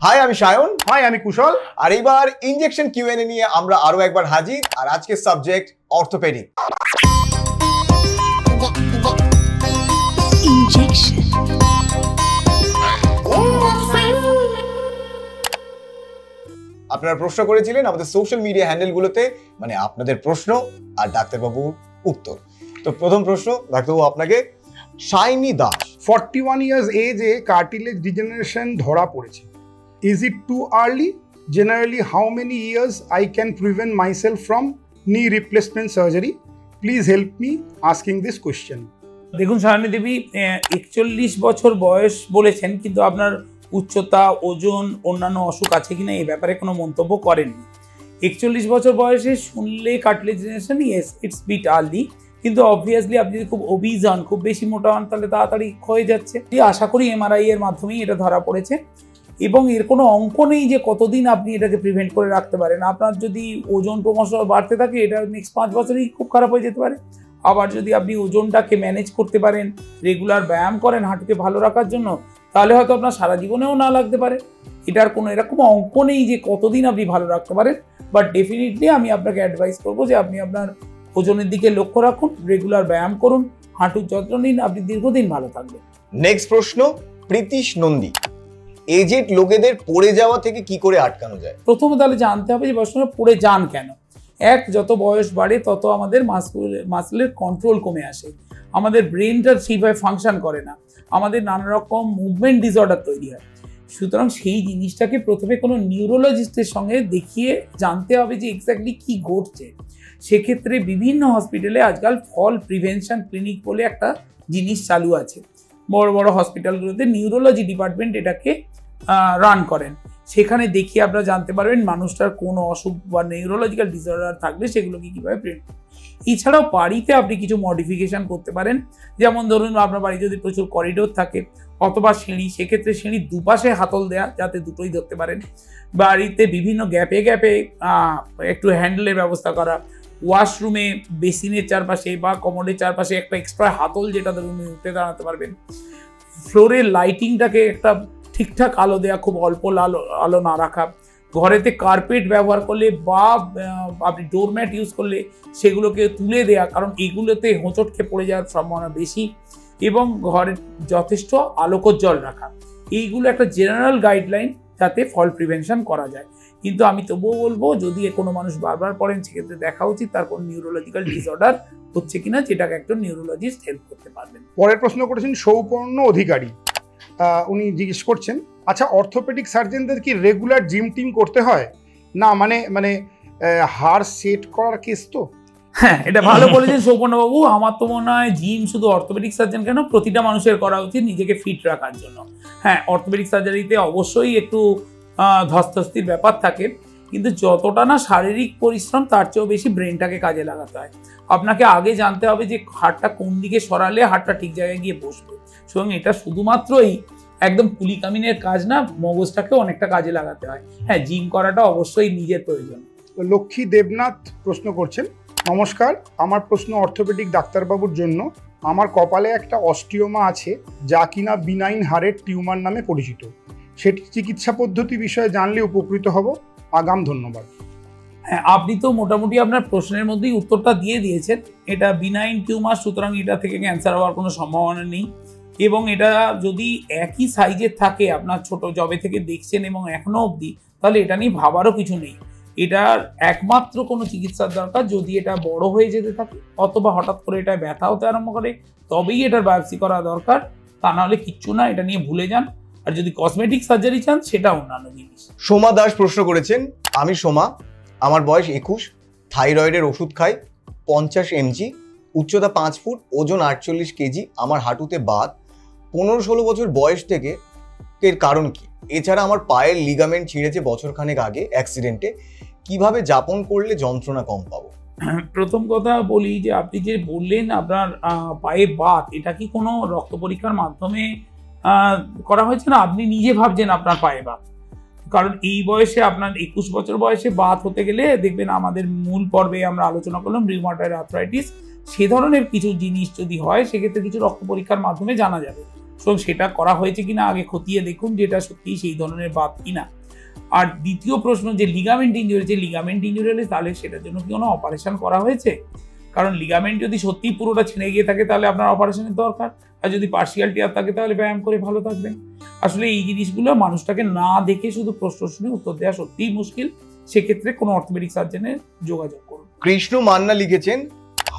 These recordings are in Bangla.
হাই আমি সায়ন। হাই আমি কুশল। আর এবার ইনজেকশন কিউএনএ নিয়ে আমরা আরো একবার হাজির। আর আজকের সাবজেক্ট অর্থোপেডিক। ইনজেকশন। আপনারা প্রশ্ন করেছিলেন আমাদের সোশ্যাল মিডিয়া হ্যান্ডেলগুলোতে, মানে আপনাদের প্রশ্ন আর ডাক্তারবাবুর উত্তর। তো প্রথম প্রশ্ন ডাক্তারবাবু আপনাকে, শাইনি দাস 41 ইয়ার্স এজে কার্টিলেজ ডিজেনারেশন ধরা পড়েছে। Is it too early? Generally how many years I can prevent myself from knee replacement surgery? Please help me asking this question. দেখুন শায়নী দেবী, 41 বছর বয়স বলেছেন, কিন্তু আপনার উচ্চতা, ওজন, অন্যান্য অসুখ আছে কিনা এই ব্যাপারে কোনো মন্তব্য করেননি। 41 বছর বয়সে শুনলে cartilage degeneration, yes it's bit early, কিন্তু অবভিয়াসলি আপনি যদি খুব ওবিজ হন, খুব বেশি মোটা হন, তাহলে তাড়াতাড়ি ক্ষয়ে যাচ্ছে। আশা করি এমআরআই এর মাধ্যমেই এটা ধরা পড়েছে, এবং এর কোনো অঙ্ক নেই যে কতদিন আপনি এটাকে প্রিভেন্ট করে রাখতে পারেন। আপনার যদি ওজন ক্রমশ বাড়তে থাকে, এটা নেক্সট 5 বছরেই খুব খারাপ হয়ে যেতে পারে। আবার যদি আপনি ওজনটাকে ম্যানেজ করতে পারেন, রেগুলার ব্যায়াম করেন হাঁটুকে ভালো রাখার জন্য, তাহলে হয়তো আপনার সারা জীবনেও না লাগতে পারে। এটার কোনো এরকম অঙ্ক নেই যে কতদিন আপনি ভালো রাখতে পারেন, বাট ডেফিনেটলি আমি আপনাকে অ্যাডভাইস করবো যে আপনি আপনার ওজনের দিকে লক্ষ্য রাখুন, রেগুলার ব্যায়াম করুন, হাঁটুর যত্ন নিন, আপনি দীর্ঘদিন ভালো থাকবেন। নেক্সট প্রশ্ন, প্রীতিশ নন্দী, এজেড লোকেদের পড়ে যাওয়া থেকে কি করে আটকানো যায়? প্রথমে তাহলে জানতে হবে যে বয়স পড়ে যান কেন। যত বয়স বাড়ে তত আমাদের মাসলের কন্ট্রোল কমে আসে, আমাদের ব্রেনটা সেইভাবে ফাংশন করে না, আমাদের নানা রকম মুভমেন্ট ডিসঅর্ডার তৈরি হয়। সুতরাং সেই জিনিসটাকে প্রথমে কোনো নিউরোলজিস্টের সঙ্গে দেখিয়ে জানতে হবে যে এক্স্যাক্টলি কী ঘটছে। সেক্ষেত্রে বিভিন্ন হসপিটালে আজকাল ফল প্রিভেনশন ক্লিনিক বলে একটা জিনিস চালু আছে। বড় বড় হসপিটালগুলোতে নিউরোলজি ডিপার্টমেন্ট এটাকে রান করেন। সেখানে দেখিয়ে আপনারা জানতে পারবেন মানুষটার কোনো অসুখ বা নিউরোলজিক্যাল ডিসঅর্ডার থাকলে সেগুলোকে কীভাবে প্রিভেন্ট। এছাড়াও বাড়িতে আপনি কিছু মডিফিকেশান করতে পারেন, যেমন ধরুন আপনার বাড়িতে যদি প্রচুর করিডোর থাকে অথবা সিঁড়ি, সেক্ষেত্রে সিঁড়ির দুপাশে হাতল দেয়া, যাতে দুটোই ধরতে পারেন। বাড়িতে বিভিন্ন গ্যাপে গ্যাপে একটু হ্যান্ডেলের ব্যবস্থা করা, ওয়াশরুমে বেসিনের চারপাশে বা কমোডের চারপাশে একটা এক্সট্রা হাতল, যেটা ধরুন উঠে দাঁড়াতে পারবেন। ফ্লোরের লাইটিংটাকে একটা ঠিকঠাক আলো দেওয়া, খুব অল্প আলো না রাখা। ঘরেতে কার্পেট ব্যবহার করলে বা আপনি ডোরম্যাট ইউজ করলে সেগুলোকে তুলে দেওয়া, কারণ এগুলোতে হোঁচট খেয়ে পড়ে যাওয়ার সম্ভাবনা বেশি। এবং ঘরে যথেষ্ট আলোকোজ্জ্বল রাখা, এইগুলো একটা জেনারেল গাইডলাইন যাতে ফল প্রিভেনশন করা যায়। কিন্তু আমি তবুও বলবো, যদি কোনো মানুষ বারবার পড়েন সেক্ষেত্রে দেখা উচিত তার কোনো নিউরোলজিক্যাল ডিসঅর্ডার হচ্ছে কিনা, যেটাকে একটা নিউরোলজিস্ট হেল্প করতে পারবেন। পরের প্রশ্ন করেছেন সৌপর্ণ অধিকারী। উনি জিজ্ঞেস করছেন, আচ্ছা অর্থোপেডিক সার্জনদের কি রেগুলার জিম টিম করতে হয়? না মানে হাড় সেট করার কেস তো? হ্যাঁ, এটা ভালো বলেছেন সৌপর্ণবাবু। আমার তো মনে হয় জিম শুধু অর্থোপেডিক সার্জন কেন, প্রতিটা মানুষের করা উচিত নিজেকে ফিট রাখার জন্য। হ্যাঁ, অর্থোপেডিক সার্জারিতে অবশ্যই একটু ধস্তাধস্তির ব্যাপার থাকে, কিন্তু যতটা না শারীরিক পরিশ্রম, তার চেয়েও বেশি ব্রেনটাকে কাজে লাগাতে হয়। আপনাকে আগে জানতে হবে যে হাড়টা কোন দিকে সরালে হাড়টা ঠিক জায়গায় গিয়ে বসবে। সুতরাং এটা শুধুমাত্রই একদম কুলিকামিনের কাজ না, মগজটাকেও অনেকটা কাজে লাগাতে হয়। হ্যাঁ, জিম করাটা অবশ্যই নিজের প্রয়োজন। লক্ষ্মী দেবনাথ প্রশ্ন করছেন, নমস্কার, আমার প্রশ্ন অর্থোপেডিক ডাক্তারবাবুর জন্য। আমার কপালে একটা অস্টিওমা আছে, যা কিনা বিনাইন হাড়ের টিউমার নামে পরিচিত। সেটি চিকিৎসা পদ্ধতি বিষয়ে জানলে উপকৃত হব। আগাম ধন্যবাদ। হ্যাঁ, আপনি তো মোটামুটি আপনার প্রশ্নের মধ্যেই উত্তরটা দিয়ে দিয়েছেন। এটা বিনাইন টিউমার, সুতরাং এটা থেকে ক্যান্সার হওয়ার কোনো সম্ভাবনা নেই। এবং এটা যদি একই সাইজের থাকে, আপনার ছোট জবে থেকে দেখছেন এবং এখনো অবধি, তাহলে এটা নিয়ে ভাবারও কিছু নেই। এটার একমাত্র কোনো চিকিৎসার দরকার যদি এটা বড় হয়ে যেতে থাকে অথবা হঠাৎ করে এটা ব্যথা হতে আরম্ভ করে, তবেই এটার বায়োপসি করা দরকার। তা নাহলে কিচ্ছু না, এটা নিয়ে ভুলে যান। আর যদি কসমেটিক সার্জারি চান, সেটা অন্যান্য জিনিস। সোমা দাস প্রশ্ন করেছেন, আমি সোমা, আমার বয়স 21, থাইরয়েডের ওষুধ খাই 50 mg, উচ্চতা 5 ফুট, ওজন 48 কেজি, আমার হাঁটুতে বাত, 15-16 বছর বয়স থেকে। এর কারণ কি? এছাড়া আমার পায়ের লিগামেন্ট ছিঁড়েছে বছরখানেক আগে অ্যাক্সিডেন্টে। কিভাবে যাপন করলে যন্ত্রণা কম পাবো? প্রথম কথা বলি যে আপনি যে বললেন আপনার পায়ে বাত, এটা কি কোনো রক্ত পরীক্ষার মাধ্যমে করা হয়েছে না? আপনি নিজে ভাবছেন আপনার পায়ে বাত, কারণ এই বয়সে আপনার 21 বছর বয়সে বাত হতে গেলে দেখবেন আমাদের মূল পর্বে আমরা আলোচনা করলাম রিউমাটয়েড আর্থ্রাইটিস, সে ধরনের কিছু জিনিস যদি হয় সেক্ষেত্রে কিছু রক্ত পরীক্ষার মাধ্যমে জানা যাবে। সুতরাং সেটা করা হয়েছে কিনা আগে খতিয়ে দেখুন যে এটা সত্যিই সেই ধরনের বাত কিনা। আর দ্বিতীয় প্রশ্ন যে লিগামেন্ট ইঞ্জুরি হয়েছে, লিগামেন্ট ইঞ্জুরি হলে তাহলে সেটার জন্য কি কোনো অপারেশন করা হয়েছে? কারণ লিগামেন্ট যদি সত্যিই পুরোটা ছিঁড়ে গিয়ে থাকে তাহলে আপনার অপারেশনের দরকার, আর যদি পার্শিয়াল টিয়ার থাকে তাহলে ব্যায়াম করে ভালো থাকবেন। আসলে এই জিনিসগুলো মানুষটাকে না দেখে শুধু প্রশ্ন শুনে উত্তর দেওয়া সত্যিই মুশকিল, সেক্ষেত্রে কোনো অর্থোপেডিক সার্জনের যোগাযোগ করুন। কৃষ্ণ মান্না লিখেছেন,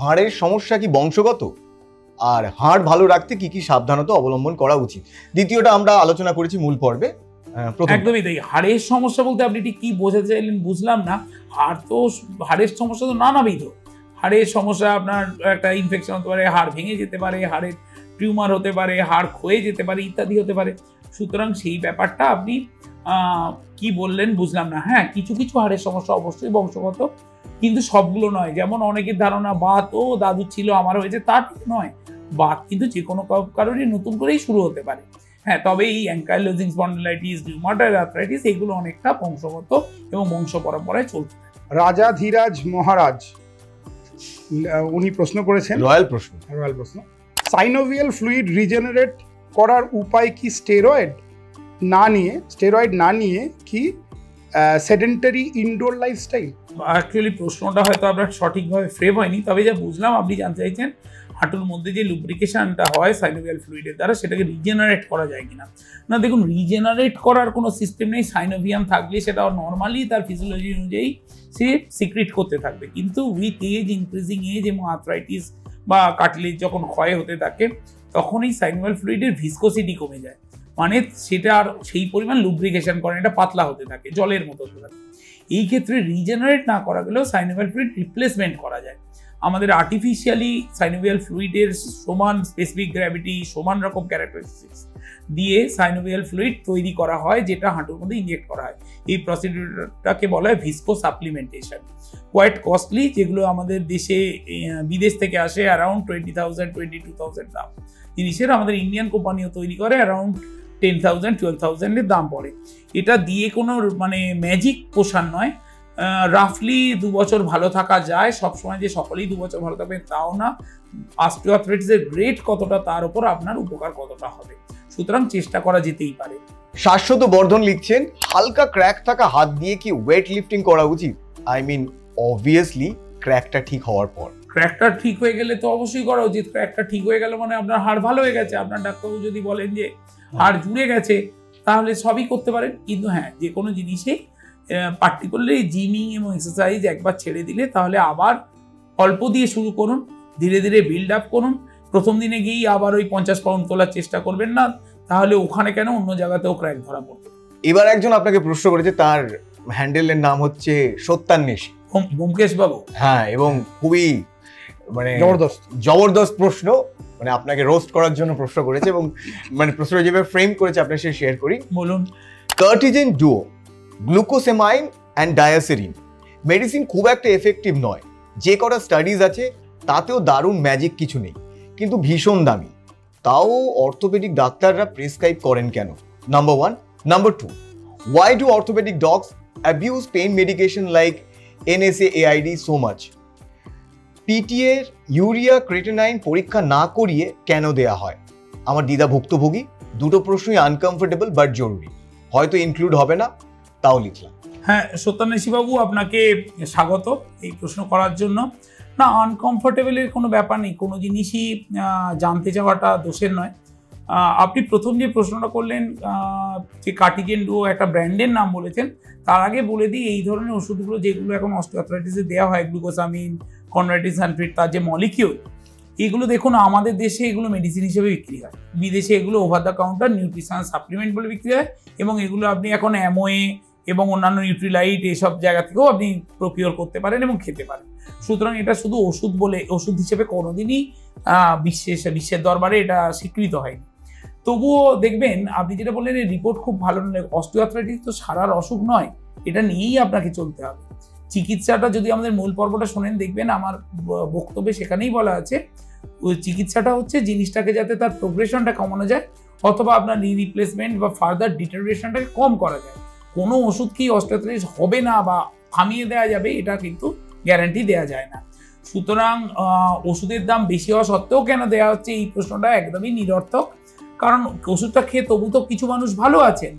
হাড়ের সমস্যা কি বংশগত, আর হাড় ভালো রাখতে কি কি সাবধানতা অবলম্বন করা উচিত? দ্বিতীয়টা আমরা আলোচনা করেছি মূল পর্বে। একদমই তাই। হাড়ের সমস্যা বলতে আপনি ঠিক কি বোঝাতে চাইলেন বুঝলাম না। হাড়ের সমস্যা তো নানাবিধ। হাড়ের সমস্যা আপনার একটা ইনফেকশন হতে পারে, হাড় ভেঙে যেতে পারে, হাড়ের টিউমার হতে পারে, হাড় ক্ষয়ে যেতে পারে, ইত্যাদি হতে পারে। সুতরাং সেই ব্যাপারটা আপনি কি বললেন বুঝলাম না। হ্যাঁ, কিছু কিছু হাড়ের সমস্যা অবশ্যই বংশগত, কিন্তু সবগুলো নয়। যেমন অনেকের ধারণা বাত ও দাদু ছিল আমার হয়েছে, তা ঠিক নয়। বাত কিন্তু যে কোনো কারণে নতুন করেই শুরু হতে পারে। হ্যাঁ, তবে এই অ্যাঙ্কাইলোজিং স্পন্ডিলাইটিস, রিউমাটয়েড আর্থ্রাইটিস এগুলো অনেকটা বংশগত এবং বংশ পরম্পরায় চলতে থাকে। রাজা ধীরাজ মহারাজ উনি প্রশ্ন করেছেন, রয়্যাল প্রশ্ন, সাইনোভিয়াল ফ্লুইড রিজেনারেট করার উপায় কি স্টেরয়েড না নিয়ে কি সেডেন্টারি ইনডোর লাইফস্টাইল? অ্যাকচুয়ালি প্রশ্নটা হয়তো আপনার সঠিকভাবে ফ্রেম হয়নি, তবে যা বুঝলাম আপনি জানতে চাইছেন হাঁটুর মধ্যে যে লুব্রিকেশনটা হয় সাইনোভিয়াল ফ্লুইডের দ্বারা সেটাকে রিজেনারেট করা যায় কিনা। না, দেখুন, রিজেনারেট করার কোনো সিস্টেম নেই। সাইনোভিয়াম থাকলে সেটা নর্মালি তার ফিজিওলজি অনুযায়ী সে সিক্রিট করতে থাকবে, কিন্তু উইথ এজ, ইনক্রিজিং এজ এবং আর্থ্রাইটিস বা কাটলেজ যখন ক্ষয় হতে থাকে তখনই সাইনোভিয়াল ফ্লুইডের ভিসকোসিটি কমে যায়, মানে সেটা আর সেই পরিমাণ লুব্রিকেশন করে, এটা পাতলা হতে থাকে, জলের মতো হতে থাকে। এই ক্ষেত্রে রিজেনারেট না করা গেলেও সাইনোভিয়াল ফ্লুইড রিপ্লেসমেন্ট করা যায়। আমাদের আর্টিফিশিয়ালি সাইনোভিয়াল ফ্লুইডের সমান স্পেসিফিক গ্র্যাভিটি, সমান রকম ক্যারেক্টারিস্টিক্স দিয়ে সাইনোভিয়াল ফ্লুইড তৈরি করা হয়, যেটা হাঁটুর মধ্যে ইনজেক্ট করা হয়। এই প্রসিডিউরটাকে বলা হয় ভিসকো সাপ্লিমেন্টেশন। কোয়াইট কস্টলি, যেগুলো আমাদের দেশে বিদেশ থেকে আসে অ্যারাউন্ড 20,000 22,000 দাম জিনিসের। আমাদের ইন্ডিয়ান কোম্পানিও তৈরি করে অ্যারাউন্ড 10,000 12,000 দাম পড়ে। এটা দিয়ে কোনো মানে ম্যাজিক পোষণ নয়। রাফলি 2 বছর ভালো থাকা যায়, সবসময় যে সকলেই 2 বছর ভালো থাকবে তাও না। অস্টিওআর্থ্রাইটিসের গ্রেড কতটা তার উপর আপনার উপকার কতটা হবে, সুতরাং চেষ্টা করা যেতেই পারে। শাশ্বত বর্ধন লিখছেন, হালকা ক্র্যাক থাকা হাত দিয়ে কি ওয়েট লিফটিং করা উচিত? আই মিন অবভিয়াসলি ক্র্যাকটা ঠিক হওয়ার পর। ক্র্যাকটা ঠিক হয়ে গেলে তো অবশ্যই করা উচিত। ক্র্যাকটা ঠিক হয়ে গেল মানে আপনার হাড় ভালো হয়ে গেছে। আপনার ডাক্তারবাবু যদি বলেন যে হাড় জুড়ে গেছে তাহলে সবই করতে পারেন, কিন্তু হ্যাঁ, যে কোনো জিনিসেই পার্টিকুলারলি জিমিং এবং এক্সারসাইজ একবার ছেড়ে দিলে তাহলে আবার অল্প দিয়ে শুরু করুন, ধীরে ধীরে বিল্ড আপ করুন। প্রথম দিনে গিয়েই আবার ওই 50 পাউন্ড তোলার চেষ্টা করবেন না, তাহলে ওখানে কেন অন্য জায়গাতেও ক্র্যাক ধরা পড়বে। এবার একজন আপনাকে প্রশ্ন করেছে, তার হ্যান্ডেলের নাম হচ্ছে সত্যান্বেষী, ব্যোমকেশ বাবু। হ্যাঁ, এবং খুবই মানে জবরদস্ত প্রশ্ন, মানে আপনাকে রোস্ট করার জন্য প্রশ্ন করেছে, এবং মানে প্রশ্নটা যেভাবে ফ্রেম করেছে আপনার সাথে শেয়ার করি। বলুন। কার্টিজেন ডুও, গ্লুকোসেমাইন অ্যান্ড ডায়াসেরিন মেডিসিন খুব একটা এফেক্টিভ নয়। যে কটা স্টাডিজ আছে তাতেও দারুণ ম্যাজিক কিছু নেই, কিন্তু ভীষণ দামি। তাও অর্থোপেডিক ডাক্তাররা প্রেসক্রাইব করেন কেন? Number 1. Number 2, why do orthopedic docs abuse pain medication like NSAID so much? PTA urea creatinine পরীক্ষা না করিয়ে কেন দেয়া হয়? আমার দ্বিধা ভুক্তভোগী। দুটো প্রশ্নই আনকমফোর্টেবল বাট জরুরি, হয়তো ইনক্লুড হবে না, তাও লিখলাম। হ্যাঁ, সত্যান্বেষী বাবু, আপনাকে স্বাগত এই প্রশ্ন করার জন্য। না, আনকমফোর্টেবলের কোনো ব্যাপার নেই, কোনো জিনিসই জানতে চাওয়াটা দোষের নয়। আপনি প্রথম যে প্রশ্নটা করলেন যে কার্টিজেন ডুও একটা ব্র্যান্ডের নাম বলেছেন, তার আগে বলে দিই এই ধরনের ওষুধগুলো যেগুলো এখন অস্টিওআর্থ্রাইটিসে দেওয়া হয়, গ্লুকোসামিন, কনভার্টিস সালফেট, তার যে মলিকিউল, এগুলো দেখুন আমাদের দেশে এগুলো মেডিসিন হিসেবে বিক্রি হয়, বিদেশে এগুলো over the counter nutritional supplement বলে বিক্রি হয়, এবং এগুলো আপনি এখন অ্যামোয়ে এবং অন্যান্য নিউট্রিলাইট এসব জায়গা থেকেও আপনি প্রকিওর করতে পারেন এবং খেতে পারেন। সুতরাং এটা শুধু ওষুধ হিসেবে কোনোদিনই বিশ্বের দরবারে এটা স্বীকৃত হয়নি। তবুও দেখবেন আপনি যেটা বললেন এই রিপোর্ট খুব ভালো নয়। অস্টিওআর্থ্রাইটিস তো সারার অসুখ নয়, এটা নিয়েই আপনাকে চলতে হবে। চিকিৎসাটা যদি আমাদের মূল পর্বটা শোনেন দেখবেন আমার বক্তব্যে সেখানেই বলা আছে, ওই চিকিৎসাটা হচ্ছে জিনিসটাকে যাতে তার প্রোগ্রেশনটা কমানো যায়, অথবা আপনার রিপ্লেসমেন্ট বা ফার্দার ডিটারিয়েশনটাকে কম করা যায়। কোনো ওষুধ কি অস্টিওআর্থ্রাইটিস হবে না বা থামিয়ে দেওয়া যাবে এটা কিন্তু গ্যারান্টি দেওয়া যায় না। সুতরাং ওষুধের দাম বেশি হওয়া সত্ত্বেও কেন দেওয়া হচ্ছে এই প্রশ্নটা একদমই নিরর্থক, কারণ ওষুধটা খেয়ে তবু তো কিছু মানুষ ভালো আছেন।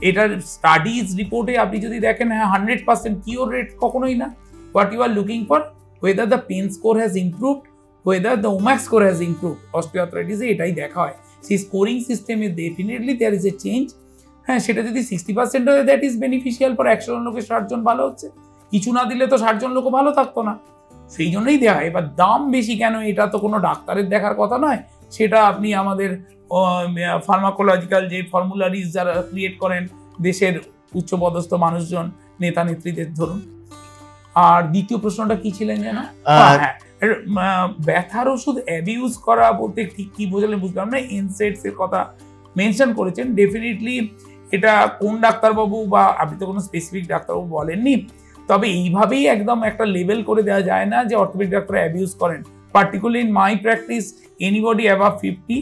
এটার স্টাডিজ রিপোর্টে আপনি যদি দেখেন, হ্যাঁ 100% কিওর রেট কখনোই না। What you are looking for, whether the pain score has improved, whether the ওম্যাক স্কোর হ্যাজ ইমপ্রুভড। অস্টিওআর্থ্রাইটিসে এটাই দেখা হয়। সেই স্কোরিং সিস্টেমে definitely there is a change. হ্যাঁ, সেটা যদি 60% হয়, দ্যাট ইজ বেনিফিশিয়াল ফর 100 জন লোকের 60 জন ভালো হচ্ছে। কিছু না দিলে তো 60 জন লোকও ভালো থাকতো না, সেই জন্যই দেওয়া হয়। এবার দাম বেশি কেন, এটা তো কোনো ডাক্তারের দেখার কথা নয়, সেটা আপনি আমাদের ফার্মাকোলজিক্যাল যে ফর্মুলারিজ যারা ক্রিয়েট করেন দেশের উচ্চপদস্থ মানুষজন, নেতা নেত্রীদের ধরুন। আর দ্বিতীয় প্রশ্নটা কি ছিলেন যেন? হ্যাঁ, ব্যথার ওষুধ অ্যাবিউজ করা বলতে ঠিক কি বোঝালেন বুঝলাম না। এনসেডস এর কথা মেনশন করেছেন, ডেফিনেটলি এটা কোন ডাক্তারবাবু বা আপনি তো কোনো স্পেসিফিক ডাক্তারবাবু বলেননি, তবে এইভাবেই একদম একটা লেবেল করে দেওয়া যায় না যে অর্থোপেডিক ডাক্তার অ্যাবিউজ করেন। Particularly in my practice, anybody above 50,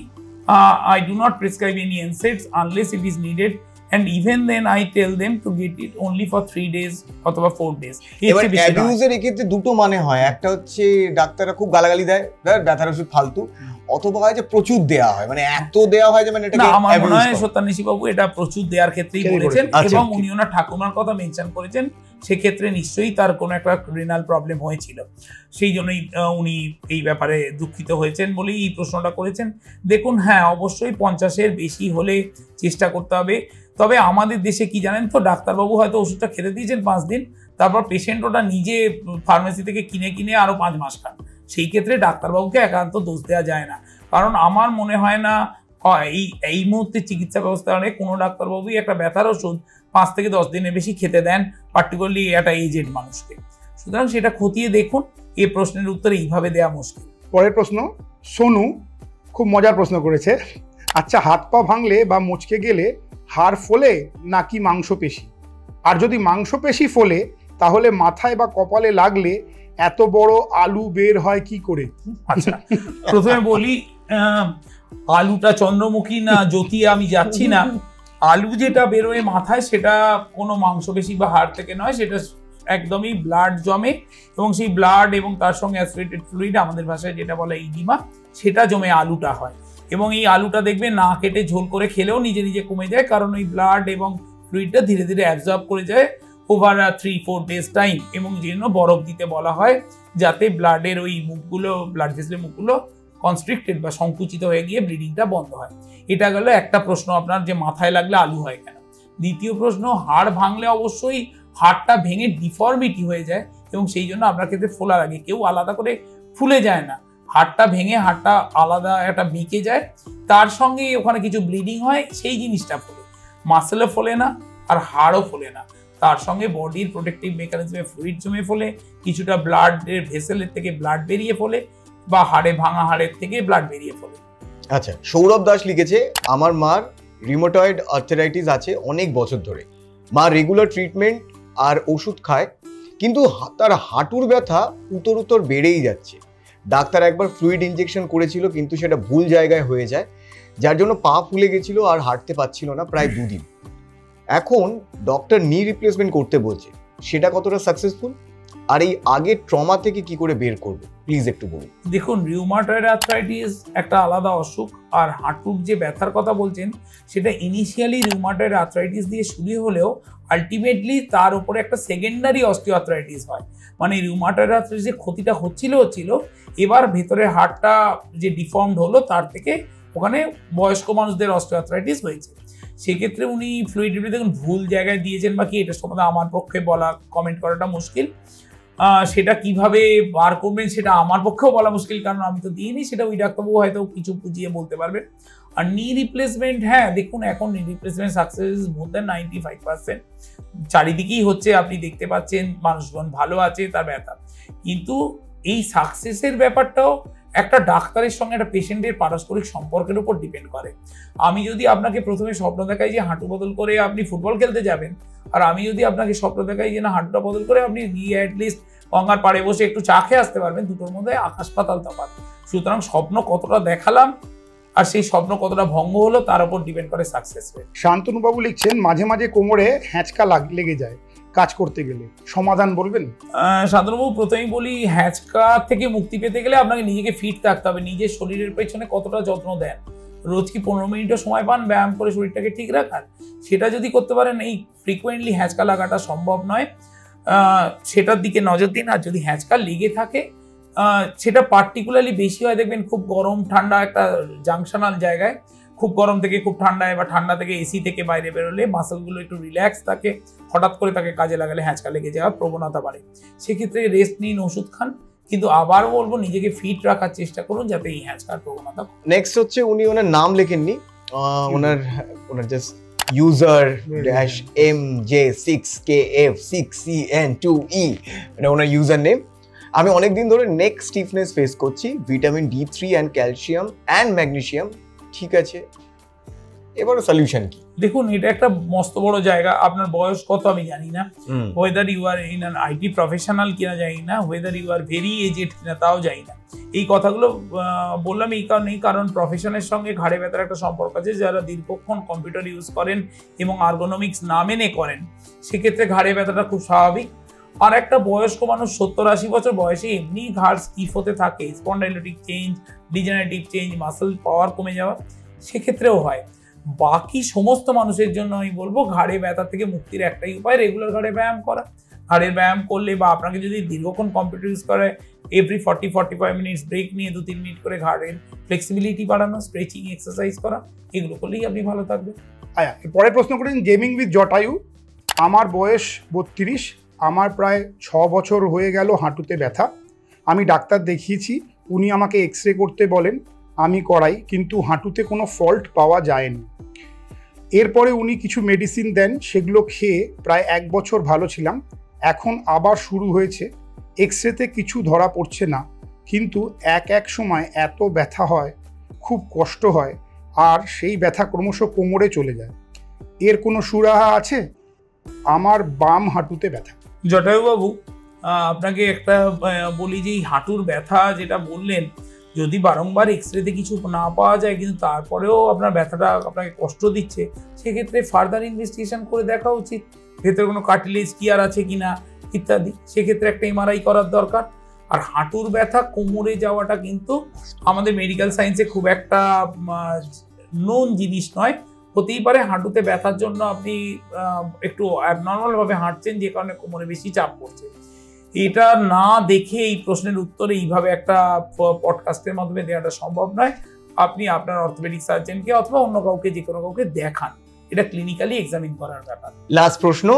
I do not prescribe any NSAIDs unless it is needed, and even then I tell them to get it only for 3 days অথবা 4 days। এবার অ্যাবিউজের এক্ষেত্রে দুটো মানে হয়, একটা হচ্ছে ডাক্তাররা খুব গালাগালি দেয়, ব্যথার ওষুধ ফালতু, অথবা হয় যে প্রচুর দেয়া হয়, মানে এত দেয়া হয় যে মানে এটাকে আমার মনে হয় সত্যান্বেষী বাবু এটা প্রচুর দেওয়ার ক্ষেত্রেই বলেছেন, এবং উনি ওনার ঠাকুমার কথা মেনশন করেছেন, সেক্ষেত্রে নিশ্চয়ই তার কোনো একটা রিনাল প্রবলেম হয়েছিল, সেই জন্যই উনি এই ব্যাপারে দুঃখিত হয়েছেন বলেই এই প্রশ্নটা করেছেন। দেখুন, হ্যাঁ অবশ্যই 50-এর বেশি হলে চেষ্টা করতে হবে। তবে আমাদের দেশে কি জানেন তো, ডাক্তারবাবু হয়তো ওষুধটা খেতে দিয়েছেন 5 দিন, তারপর পেশেন্ট ওটা নিজে ফার্মেসি থেকে কিনে আরো 5 মাস খান। সেই ক্ষেত্রে ডাক্তারবাবুকে একান্ত দোষ দেওয়া যায় না, কারণ আমার মনে হয় না এই মুহূর্তে চিকিৎসা ব্যবস্থায় কোনো ডাক্তারবাবুই একটা ব্যথার ওষুধ 5 থেকে 10 দিনের বেশি খেতে দেন, পার্টিকুলারলি একটা এজেড মানুষকে। সুতরাং সেটা খতিয়ে দেখুন, এই প্রশ্নের উত্তর এইভাবে দেওয়া মুশকিল। পরের প্রশ্ন, সোনু খুব মজার প্রশ্ন করেছে। আচ্ছা, হাত পা ভাঙলে বা মুচকে গেলে হাড় ফোলে নাকি মাংসপেশি? আর যদি মাংসপেশি ফোলে তাহলে মাথায় বা কপালে লাগলে এত বড় আলু বের হয় কি করে? আচ্ছা, প্রথমে বলি, আলুটা চন্দ্রমুখী না জ্যোতি আমি যাচ্ছি না। আলু যেটা বেরোয় মাথায় সেটা কোনো মাংসপেশি বা হাড় থেকে নয়, সেটা একদমই ব্লাড জমে, এবং সেই ব্লাড এবং তার সঙ্গে অ্যাসোসিয়েটেড ফ্লুইড, আমাদের ভাষায় যেটা বলে ইডিমা, সেটা জমে আলুটা হয়। এবং এই আলুটা দেখবে না কেটে ঝোল করে খেলেও নিজে নিজে কমে যায়, কারণ ওই ব্লাড এবং ফ্লুইডটা ধীরে ধীরে অ্যাবজর্ব করে যায় ওভার 3-4 ডেজ টাইম, এবং যে জন্য বরফ দিতে বলা হয়, যাতে ব্লাডের ওই মুখগুলো, ব্লাড ভেসেলের মুখগুলো কনস্ট্রিক্টেড বা সংকুচিত হয়ে গিয়ে ব্লিডিংটা বন্ধ হয়। এটা গেল একটা প্রশ্ন আপনার, যে মাথায় লাগলে আলু হয় কেন। দ্বিতীয় প্রশ্ন, হাড় ভাঙলে অবশ্যই হাড়টা ভেঙে ডিফর্মিটি হয়ে যায়, এবং সেই জন্য আপনার ক্ষেত্রে ফোলা লাগে। কেউ আলাদা করে ফুলে যায় না, হাড়টা ভেঙে হাড়টা আলাদা একটা বেঁকে যায়, তার সঙ্গে ওখানে কিছু ব্লিডিং হয়, সেই জিনিসটা ফোলে। মাসেলও ফোলে না আর হাড়ও ফোলে না, তার সঙ্গে বডির প্রোটেক্টিভ মেকানিজমে ফ্লুইড জমে ফোলে, কিছুটা ব্লাডের ভেসেলের থেকে ব্লাড বেরিয়ে ফোলে, বা হাড়ে ভাঙা হাড়ের থেকে ব্লাড বেরিয়ে ফোলে। আচ্ছা, সৌরভ দাস লিখেছে, আমার মার রিউমাটয়েড আর্থ্রাইটিস আছে অনেক বছর ধরে, মা রেগুলার ট্রিটমেন্ট আর ওষুধ খায়, কিন্তু তার হাঁটুর ব্যথা উত্তর বেড়েই যাচ্ছে। ডাক্তার একবার ফ্লুইড ইনজেকশন করেছিল, কিন্তু সেটা ভুল জায়গায় হয়ে যায়, যার জন্য পা ফুলে গেছিল আর হাঁটতে পারছিল না প্রায় 2 দিন। এখন ডক্টর নি রিপ্লেসমেন্ট করতে বলছে, সেটা কতটা সাকসেসফুল, আর এই আগের ট্রমা থেকে কি করে বের করবে, প্লিজ একটু বলুন। দেখুন, রিউমাটয়েড আর্থ্রাইটিস একটা আলাদা অসুখ, আর হাঁটুর যে ব্যথার কথা বলছেন সেটা ইনিশিয়ালি রিউমাটয়েড আর্থ্রাইটিস দিয়ে শুরু হলেও আলটিমেটলি তার উপরে একটা সেকেন্ডারি অস্টিওআর্থ্রাইটিস হয়। মানে রিউমাটয়েড আর্থ্রাইটিস যে ক্ষতিটা হচ্ছিল, এবার ভেতরের হাড়টা যে ডিফর্মড হলো, তার থেকে ওখানে বয়স্ক মানুষদের অস্টিওআর্থ্রাইটিস হয়েছে। সেক্ষেত্রে উনি ফ্লুইড দেখুন ভুল জায়গায় দিয়েছেন বা কি, এটা সম্বন্ধে আমার পক্ষে বলা, কমেন্ট করাটা মুশকিল। সেটা কিভাবে বার করবেন সেটা আমার পক্ষেও বলা মুশকিল, কারণ আমি তো দিইনি, সেটা ওই ডাক্তারবাবু হয়তো কিছু বুঝিয়ে বলতে পারবেন। আর নি রিপ্লেসমেন্ট, হ্যাঁ দেখুন, এখন নি রিপ্লেসমেন্ট সাকসেস মোর দ্যান 95%, চারিদিকেই হচ্ছে, আপনি দেখতে পাচ্ছেন মানুষজন ভালো আছে তার ব্যথা। কিন্তু এই সাকসেসের ব্যাপারটাও একটা ডাক্তারের সঙ্গে একটা পেশেন্টের পারস্পরিক সম্পর্কের উপর ডিপেন্ড করে। আমি যদি আপনাকে প্রথমে স্বপ্ন দেখাই যে হাঁটু বদল করে আপনি ফুটবল খেলতে যাবেন, আর আমি যদি আপনাকে স্বপ্ন দেখাই যে না হাঁটুটা বদল করে আপনি গিয়ে অ্যাটলিস্ট গঙ্গার পাড়ে বসে একটু চা খেয়ে আসতে পারবেন, দুটোর মধ্যে আকাশ পাতাল তফাৎ। সুতরাং স্বপ্ন কতটা দেখালাম আর সেই স্বপ্ন কতটা ভঙ্গ হলো তার উপর ডিপেন্ড করে সাকসেস রেট। শান্তনুবাবু লিখছেন, মাঝে মাঝে কোমরে হ্যাঁচকা লেগে যায় কাজ করতে গেলে, সমাধান বলবেন? শান্তনুবাবু, প্রথমেই বলি, হ্যাঁচকা থেকে মুক্তি পেতে গেলে আপনাকে নিজেকে ফিট থাকতে হবে, নিজের শরীরের পেছনে কতটা যত্ন দেন রোজ কি 15 মিনিটও সময় পান ব্যায়াম করে শরীরটাকে ঠিক রাখার? সেটা যদি করতে পারেন, এই ফ্রিকোয়েন্টলি হ্যাঁচকা লাগাটা সম্ভব নয়, সেটার দিকে নজর দিন। আর যদি হ্যাঁচকা লেগে থাকে, সেটা পার্টিকুলারলি বেশি হয় দেখবেন খুব গরম ঠান্ডা একটা জাংশনাল জায়গায়, খুব গরম থেকে খুব ঠান্ডায় বা ঠান্ডা থেকে এসি থেকে বাইরে বেরোলে মাসলগুলো একটু রিল্যাক্স থাকে, হঠাৎ করে তাকে কাজে লাগালে হ্যাঁচকা লেগে যাওয়ার প্রবণতা বাড়ে। সেক্ষেত্রে রেস্ট নিন, ওষুধ খান, কিন্তু আবার বলবো নিজেকে ফিট রাখার চেষ্টা করুন যাতে এই হ্যাঁচকার প্রবণতা। নেক্সট হচ্ছে উনি ওনার নাম লেখেননি, ওনার জাস্ট user -mj6kf6cn2e, এটা ওনার ইউজার নেম। আমি অনেকদিন ধরে নেক স্টিফনেস ফেস করছি, vitamin D3 and calcium and magnesium ঠিক আছে, এবারে সলিউশন কি? দেখুন, এটা একটা মস্ত বড় জায়গা। আপনার বয়স কত আমি জানি না, whether you are in an IT professional কিনা জানি না, whether you are very aged কিনা তাও জানি না। এই কথাগুলো বললাম এই কারণেই, কারণ প্রফেশনের সঙ্গে ঘাড়ে ব্যথার একটা সম্পর্ক আছে। যারা দীর্ঘক্ষণ কম্পিউটার ইউজ করেন এবং আর্গোনমিক্স না মেনে করেন, সেক্ষেত্রে ঘাড়ে ব্যথাটা খুব স্বাভাবিক। আর একটা বয়স্ক মানুষ 70-80 বছর বয়সে এমনি ঘাড় স্কিফ হতে থাকে, spondylotic change, degenerative change, muscle power কমে যাওয়া, সেক্ষেত্রেও হয়। বাকি সমস্ত মানুষের জন্য আমি বলবো ঘাড়ে ব্যথা থেকে মুক্তির একটাই উপায় রেগুলার ঘাড়ে ব্যায়াম করা। ঘাড়ের ব্যায়াম করলে বা আপনাকে যদি দীর্ঘক্ষণ কম্পিউটার ইউজ করে, এভরি 40-45 মিনিটস ব্রেক নিয়ে 2-3 মিনিট করে ঘাড়ের ফ্লেক্সিবিলিটি বাড়ানো, স্ট্রেচিং এক্সারসাইজ করা, এগুলো করলেই আপনি ভালো থাকবেন। আচ্ছা, পরের প্রশ্ন করেন গেমিং উইথ জটায়ু। আমার বয়স 32, আমার প্রায় 6 বছর হয়ে গেল হাঁটুতে ব্যথা। আমি ডাক্তার দেখিয়েছি, উনি আমাকে এক্স-রে করতে বলেন, আমি করাই, কিন্তু হাঁটুতে কোনো ফল্ট পাওয়া যায়নি। এরপরে উনি কিছু মেডিসিন দেন, সেগুলো খেয়ে প্রায় 1 বছর ভালো ছিলাম। এখন আবার শুরু হয়েছে, এক্স-রেতে কিছু ধরা পড়ছে না, কিন্তু এক সময় এত ব্যথা হয়, খুব কষ্ট হয়, আর সেই ব্যথা ক্রমশ কোমরে চলে যায়। এর কোনো সুরাহা আছে? আমার বাম হাঁটুতে ব্যথা। জটায়ুবাবু, আপনাকে একটা বলি যে এই হাঁটুর ব্যথা যেটা বললেন, যদি বারংবার এক্সরেতে কিছু না পাওয়া যায় কিন্তু তারপরেও আপনার ব্যথাটা আপনাকে কষ্ট দিচ্ছে, সেক্ষেত্রে ফার্দার ইনভেস্টিগেশন করে দেখা উচিত, ভেতরে কোনো কার্টিলেজ কি আর আছে কিনা ইত্যাদি। সেক্ষেত্রে একটা এমআরআই করার দরকার। আর হাঁটুর ব্যথা কোমরে যাওয়াটা কিন্তু আমাদের মেডিকেল সায়েন্সে খুব একটা নোন জিনিস নয়। হতেই পারে হাঁটুতে ব্যথার জন্য আপনি একটু অ্যাবনর্মালভাবে হাঁটছেন, যে কারণে কোমরে বেশি চাপ পড়ছে। এটা না দেখে এই প্রশ্নের উত্তর এইভাবে একটা পডকাস্টের মাধ্যমে দেওয়াটা সম্ভব নয়। আপনি আপনার অর্থোপেডিক সার্জনকে অথবা অন্য কাউকে, যে কোনো কাউকে দেখান, এটা ক্লিনিক্যালি এক্সামিন করার ব্যাপার। লাস্ট প্রশ্ন,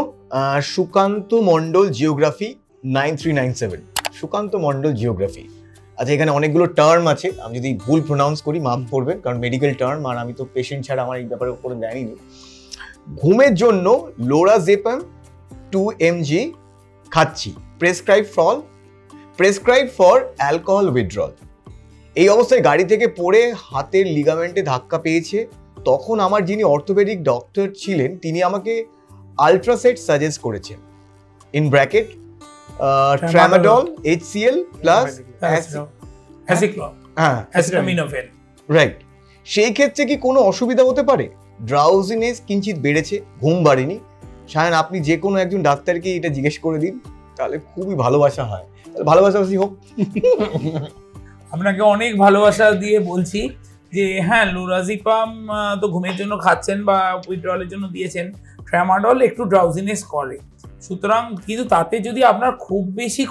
সুকান্ত মণ্ডল জিওগ্রাফি 9397। সুকান্ত মণ্ডল জিওগ্রাফি, আচ্ছা এখানে অনেকগুলো টার্ম আছে, আমি যদি ভুল প্রোনাউন্স করি মাফ করবেন, কারণ মেডিকেল টার্ম, আর আমি তো পেশেন্ট ছাড়া আমার এই ব্যাপারে করে জানিনি। ঘুমের জন্য লোরাজেপাম 2 mg খাচ্ছি, প্রেসক্রাইব ফর অ্যালকোহল উইথড্রল। এই অবস্থায় গাড়ি থেকে পড়ে হাতের লিগামেন্টে ধাক্কা পেয়েছে, তখন আমার যিনি অর্থোপেডিক ডক্টর ছিলেন তিনি আমাকে আলট্রাসেট সাজেস্ট করেছেন, in bracket tramadol HCl plus acetaminophen. Right, সেই ক্ষেত্রে কি কোনো অসুবিধা হতে পারে? ড্রাউজিনেস কিঞ্চিত বেড়েছে, ঘুম বাড়েনি। সায়ন, আপনি যে কোনো একজন ডাক্তারকে এটা জিজ্ঞেস করে দিন, তাহলে খুবই ভালোবাসা হয়। ভালোবাসাবাসি হোক। আপনাকে অনেক ভালোবাসা দিয়ে বলছি যে হ্যাঁ, লোরাজিপাম তো ঘুমের জন্য খাচ্ছেন বা উইথড্রলের জন্য দিয়েছেন, ট্রামাডল একটু ড্রাউজিনেস করে, সুতরাং কিন্তু তাতে যদি আপনার খুব বেশি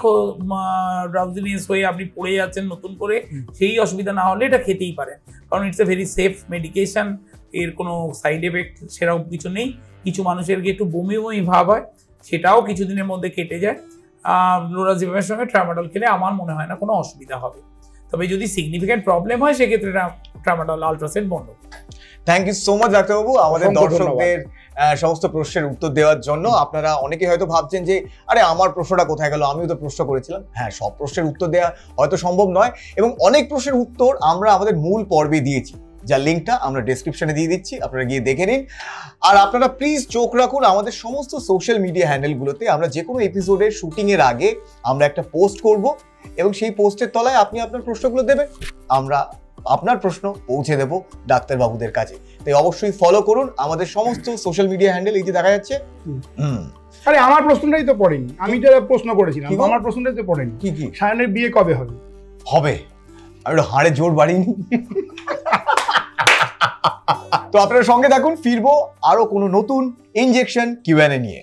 ড্রাউজিনেস হয়ে আপনি পড়ে যাচ্ছেন নতুন করে, সেই অসুবিধা না হলে এটা খেতেই পারেন, কারণ it's a very safe medication, এর কোনো সাইড এফেক্ট সেরকম কিছু নেই। কিছু মানুষের একটু বমি বমি ভাব হয়, সেটাও কিছুদিনের মধ্যে কেটে যায়। লোরাজিপামের সঙ্গে ট্রামাডল খেলে আমার মনে হয় না কোনো অসুবিধা হবে, তবে যদি সিগনিফিক্যান্ট প্রবলেম হয় সেক্ষেত্রে ট্রামাডল আলট্রাসেট বন্ধ। থ্যাংক ইউ সো মাচ ডাক্তারবাবু আমাদের দর্শকদের সমস্ত প্রশ্নের উত্তর দেওয়ার জন্য। আপনারা অনেকে হয়তো ভাবছেন যে আরে আমার প্রশ্নটা কোথায় গেল, আমিও তো প্রশ্ন করেছিলাম। হ্যাঁ, সব প্রশ্নের উত্তর দেওয়া হয়তো সম্ভব নয়, এবং অনেক প্রশ্নের উত্তর আমরা আমাদের মূল পর্বে দিয়েছি, যার লিঙ্কটা আমরা ডেসক্রিপশনে দিয়ে দিচ্ছি, আপনারা গিয়ে দেখে নিন। আর আপনারা প্লিজ চোখ রাখুন আমাদের সমস্ত সোশ্যাল মিডিয়া হ্যান্ডেলগুলোতে। আমরা যে কোনো এপিসোডের শুটিংয়ের আগে আমরা একটা পোস্ট করব, এবং সেই পোস্টের তলায় আপনি আপনার প্রশ্নগুলো দেবেন, আমরা আপনার প্রশ্ন পৌঁছে দেব ডাক্তারবাবুদের কাছে। তাই অবশ্যই ফলো করুন আমাদের সমস্ত সোশ্যাল মিডিয়া হ্যান্ডেল, এই যে দেখা যাচ্ছে। আরে আমার প্রশ্নটাই তো পড়েনি, আমি যারা প্রশ্ন করেছিলাম আমার প্রশ্নটাই তো পড়েনি। কি কি? সায়নের বিয়ে কবে হবে? হবে, আমি হাড়ে জোর বাড়িনি। তো আপনারা সঙ্গে থাকুন, ফিরবো আরো কোনো নতুন ইনজেকশন কিউএনএ নিয়ে।